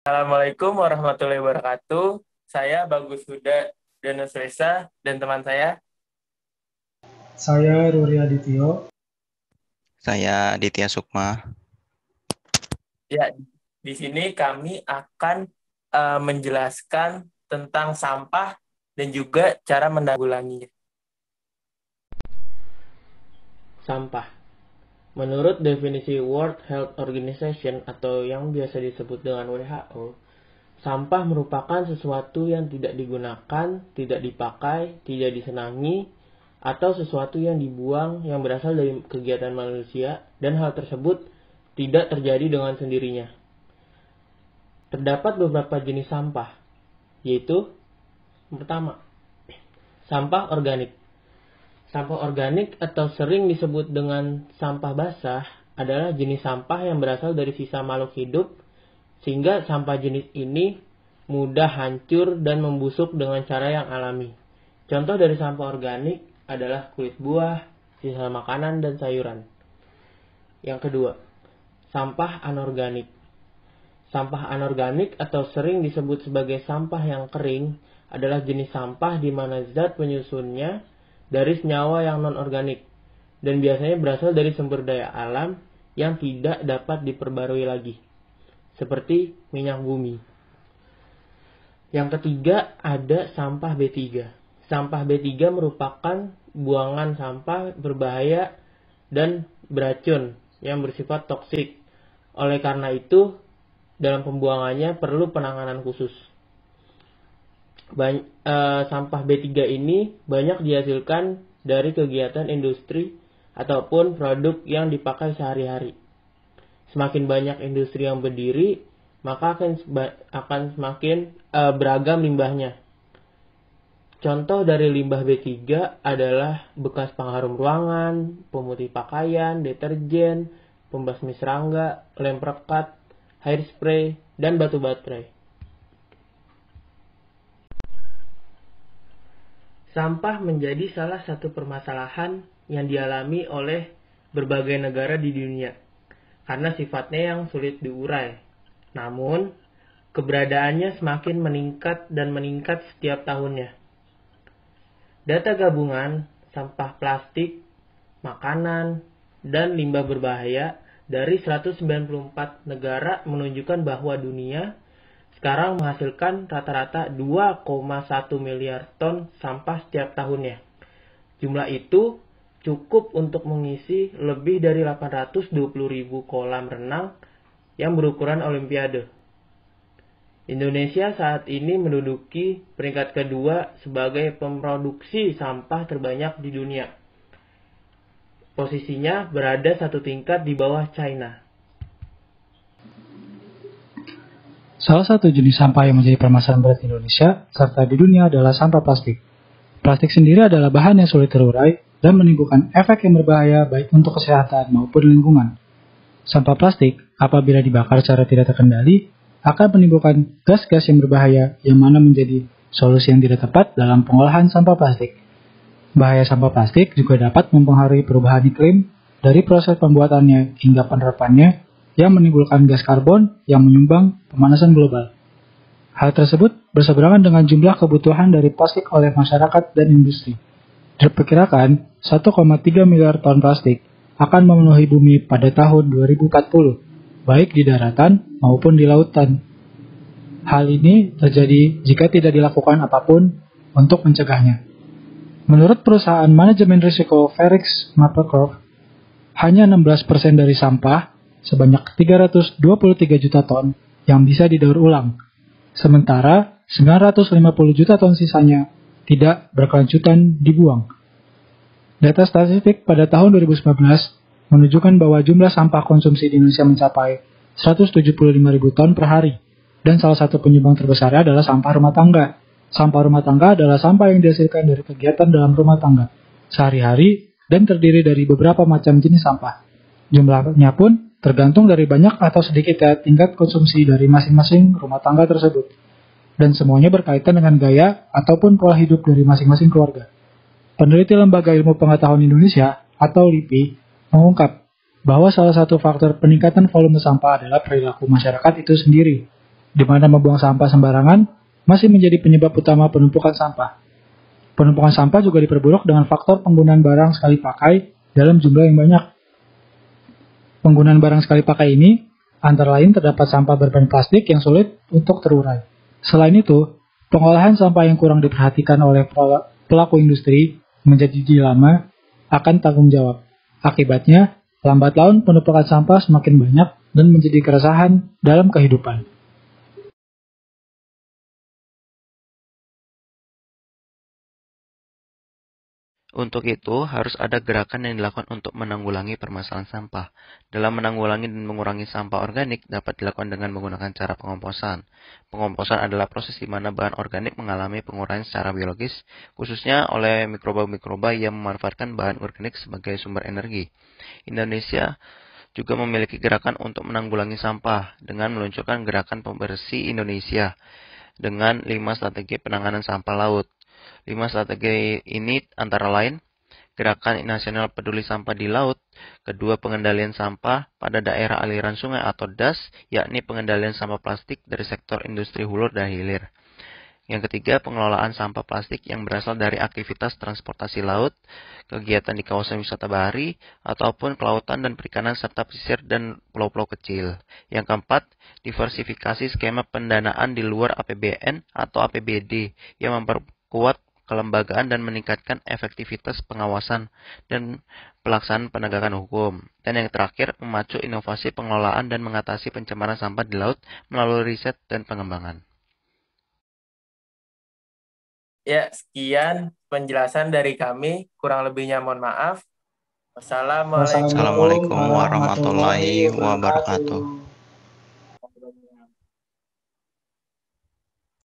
Assalamualaikum warahmatullahi wabarakatuh. Saya Bagus Huda Danusresa dan teman saya. Saya Ruri Adityo. Saya Ditya Sukma. Ya, di sini kami akan menjelaskan tentang sampah dan juga cara menanggulanginya. Sampah. Menurut definisi World Health Organization atau yang biasa disebut dengan WHO, sampah merupakan sesuatu yang tidak digunakan, tidak dipakai, tidak disenangi, atau sesuatu yang dibuang yang berasal dari kegiatan manusia dan hal tersebut tidak terjadi dengan sendirinya. Terdapat beberapa jenis sampah, yaitu pertama, sampah organik. Sampah organik atau sering disebut dengan sampah basah adalah jenis sampah yang berasal dari sisa makhluk hidup sehingga sampah jenis ini mudah hancur dan membusuk dengan cara yang alami. Contoh dari sampah organik adalah kulit buah, sisa makanan, dan sayuran. Yang kedua, sampah anorganik. Sampah anorganik atau sering disebut sebagai sampah yang kering adalah jenis sampah di mana zat penyusunnya dari senyawa yang non-organik dan biasanya berasal dari sumber daya alam yang tidak dapat diperbarui lagi, seperti minyak bumi. Yang ketiga ada sampah B3. Sampah B3 merupakan buangan sampah berbahaya dan beracun yang bersifat toksik. Oleh karena itu, dalam pembuangannya perlu penanganan khusus. Sampah B3 ini banyak dihasilkan dari kegiatan industri ataupun produk yang dipakai sehari-hari. Semakin banyak industri yang berdiri, maka akan semakin beragam limbahnya. Contoh dari limbah B3 adalah bekas pengharum ruangan, pemutih pakaian, deterjen, pembasmi serangga, lem perekat, hairspray, dan batu baterai. Sampah menjadi salah satu permasalahan yang dialami oleh berbagai negara di dunia karena sifatnya yang sulit diurai. Namun, keberadaannya semakin meningkat dan meningkat setiap tahunnya. Data gabungan sampah plastik, makanan, dan limbah berbahaya dari 194 negara menunjukkan bahwa dunia sekarang menghasilkan rata-rata 2,1 miliar ton sampah setiap tahunnya. Jumlah itu cukup untuk mengisi lebih dari 820.000 kolam renang yang berukuran olimpiade. Indonesia saat ini menduduki peringkat kedua sebagai pemroduksi sampah terbanyak di dunia. Posisinya berada satu tingkat di bawah China. Salah satu jenis sampah yang menjadi permasalahan berat di Indonesia serta di dunia adalah sampah plastik. Plastik sendiri adalah bahan yang sulit terurai dan menimbulkan efek yang berbahaya baik untuk kesehatan maupun lingkungan. Sampah plastik, apabila dibakar secara tidak terkendali, akan menimbulkan gas-gas yang berbahaya yang mana menjadi solusi yang tidak tepat dalam pengolahan sampah plastik. Bahaya sampah plastik juga dapat mempengaruhi perubahan iklim dari proses pembuatannya hingga penerapannya yang menimbulkan gas karbon yang menyumbang pemanasan global. Hal tersebut berseberangan dengan jumlah kebutuhan dari plastik oleh masyarakat dan industri. Diperkirakan 1,3 miliar ton plastik akan memenuhi bumi pada tahun 2040, baik di daratan maupun di lautan. Hal ini terjadi jika tidak dilakukan apapun untuk mencegahnya. Menurut perusahaan manajemen risiko Ferrix Maplecroft, hanya 16% dari sampah sebanyak 323 juta ton yang bisa didaur ulang, sementara 950 juta ton sisanya tidak berkelanjutan dibuang. Data statistik pada tahun 2019 menunjukkan bahwa jumlah sampah konsumsi di Indonesia mencapai 175.000 ton per hari, dan salah satu penyumbang terbesar adalah sampah rumah tangga. Sampah rumah tangga adalah sampah yang dihasilkan dari kegiatan dalam rumah tangga sehari-hari dan terdiri dari beberapa macam jenis sampah. Jumlahnya pun tergantung dari banyak atau sedikitnya tingkat konsumsi dari masing-masing rumah tangga tersebut. Dan semuanya berkaitan dengan gaya ataupun pola hidup dari masing-masing keluarga. Peneliti Lembaga Ilmu Pengetahuan Indonesia atau LIPI mengungkap bahwa salah satu faktor peningkatan volume sampah adalah perilaku masyarakat itu sendiri. di mana membuang sampah sembarangan masih menjadi penyebab utama penumpukan sampah. Penumpukan sampah juga diperburuk dengan faktor penggunaan barang sekali pakai dalam jumlah yang banyak. Penggunaan barang sekali pakai ini antara lain terdapat sampah berbahan plastik yang sulit untuk terurai. Selain itu, pengolahan sampah yang kurang diperhatikan oleh pelaku industri menjadi dilema akan tanggung jawab. Akibatnya, lambat laun penumpukan sampah semakin banyak dan menjadi keresahan dalam kehidupan. Untuk itu, harus ada gerakan yang dilakukan untuk menanggulangi permasalahan sampah. Dalam menanggulangi dan mengurangi sampah organik dapat dilakukan dengan menggunakan cara pengomposan. Pengomposan adalah proses di mana bahan organik mengalami pengurangan secara biologis, khususnya oleh mikroba-mikroba yang memanfaatkan bahan organik sebagai sumber energi. Indonesia juga memiliki gerakan untuk menanggulangi sampah dengan meluncurkan gerakan pembersih Indonesia dengan 5 strategi penanganan sampah laut. 5 strategi ini antara lain Gerakan Nasional Peduli Sampah di Laut, kedua pengendalian sampah pada daerah aliran sungai atau DAS, yakni pengendalian sampah plastik dari sektor industri hulu dan hilir. Yang ketiga, pengelolaan sampah plastik yang berasal dari aktivitas transportasi laut, kegiatan di kawasan wisata bahari, ataupun kelautan dan perikanan serta pesisir dan pulau-pulau kecil. Yang keempat, diversifikasi skema pendanaan di luar APBN atau APBD yang memperkuat kelembagaan dan meningkatkan efektivitas pengawasan dan pelaksanaan penegakan hukum. Dan yang terakhir, memacu inovasi pengelolaan dan mengatasi pencemaran sampah di laut melalui riset dan pengembangan. Ya, sekian penjelasan dari kami. Kurang lebihnya mohon maaf. Wassalamualaikum Assalamualaikum Wassalamualaikum warahmatullahi warahmatullahi wabarakatuh. wabarakatuh.